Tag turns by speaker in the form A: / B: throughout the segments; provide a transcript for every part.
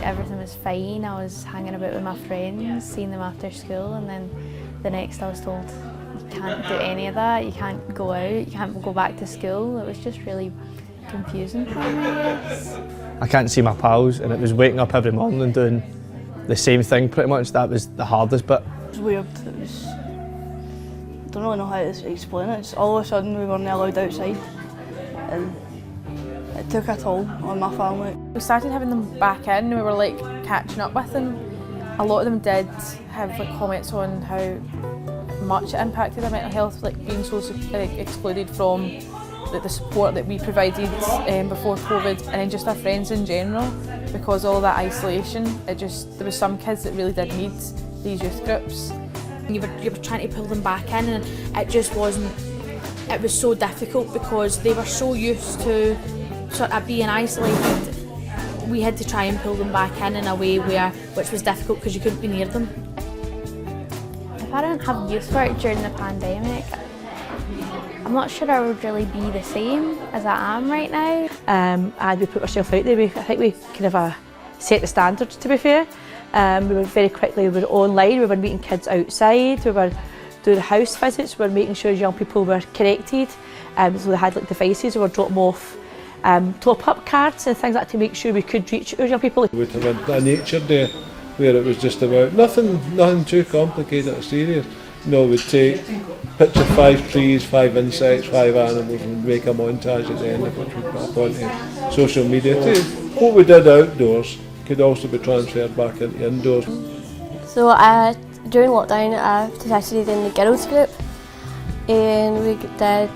A: everything was fine. I was hanging about with my friends, seeing them after school, and then the next I was told, you can't do any of that, you can't go out, you can't go back to school. It was just really confusing for me, I guess.
B: I can't see my pals, and it was waking up every morning and doing the same thing pretty much. That was the hardest bit.
C: It was weird. I don't really know how to explain it. Just all of a sudden we weren't allowed outside, and it took a toll on my family.
D: We started having them back in and we were like catching up with them. A lot of them did have like comments on how much it impacted their mental health, like being so excluded from the support that we provided before COVID, and then just our friends in general, because of all that isolation. There was some kids that really did need these youth groups.
E: You were trying to pull them back in, and it just wasn't. It was so difficult because they were so used to sort of being isolated. We had to try and pull them back in a way which was difficult because you couldn't be near them.
A: If I didn't have youth work during the pandemic, I'm not sure I would really be the same as I am right now.
F: And we put ourselves out there. I think we kind of set the standards, to be fair. We were very quickly, we were online, we were meeting kids outside, we were doing house visits, we were making sure young people were connected. So they had like devices, we were dropping them off top-up cards and things like that to make sure we could reach our young people.
G: We'd have a nature day where it was just about nothing too complicated or serious. We'd take picture 5 trees, 5 insects, 5 animals, and make a montage at the end of which we put up onto social media too. What we did outdoors could also be transferred back into indoors.
H: So during lockdown I participated in the girls group, and we did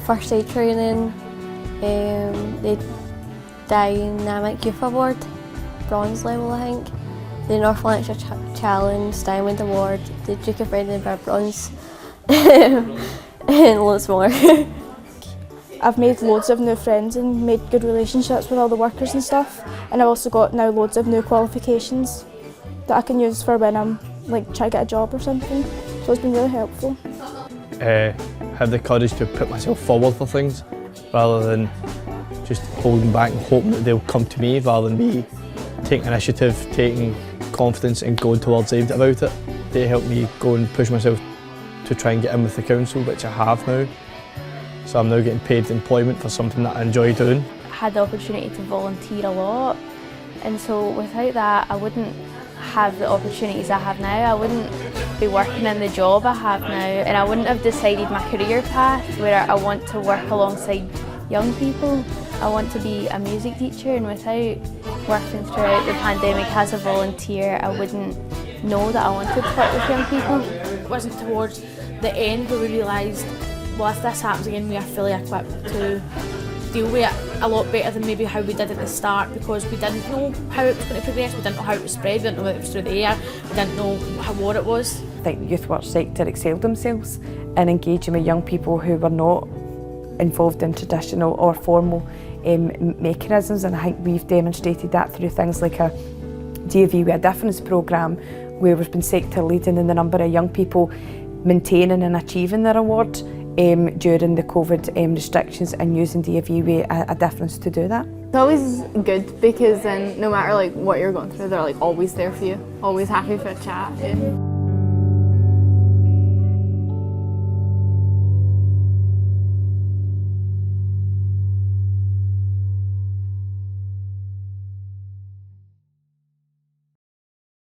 H: first aid training, the Dynamic Youth Award, bronze level I think, the North Lanarkshire Challenge, Diamond Award, the Duke of Edinburgh bronze, and loads more.
C: I've made loads of new friends and made good relationships with all the workers and stuff, and I've also got now loads of new qualifications that I can use for when I'm like trying to get a job or something, so it's been really helpful.
B: Have the courage to put myself forward for things rather than just holding back and hoping that they'll come to me, rather than me taking initiative, taking confidence and going towards them about it. They helped me go and push myself to try and get in with the council, which I have now. So I'm now getting paid employment for something that I enjoy doing.
A: I had the opportunity to volunteer a lot, and so without that I wouldn't have the opportunities I have now. I wouldn't be working in the job I have now, and I wouldn't have decided my career path where I want to work alongside young people. I want to be a music teacher, and without working throughout the pandemic as a volunteer, I wouldn't know that I wanted to work with young people.
E: It wasn't towards the end where we realised, well, if this happens again, we are fully equipped to deal with it a lot better than maybe how we did at the start, because we didn't know how it was going to progress, we didn't know how it would spread, we didn't know whether it was through the air, we didn't know what it was.
I: I think the youth work sector excelled themselves in engaging with young people who were not involved in traditional or formal mechanisms, and I think we've demonstrated that through things like a DAV with a Difference programme, where we've been sector leading in the number of young people maintaining and achieving their award during the COVID restrictions, and using DAV with a difference to do that.
J: It's always good because then no matter like what you're going through, they're like always there for you, always happy for a chat. Yeah.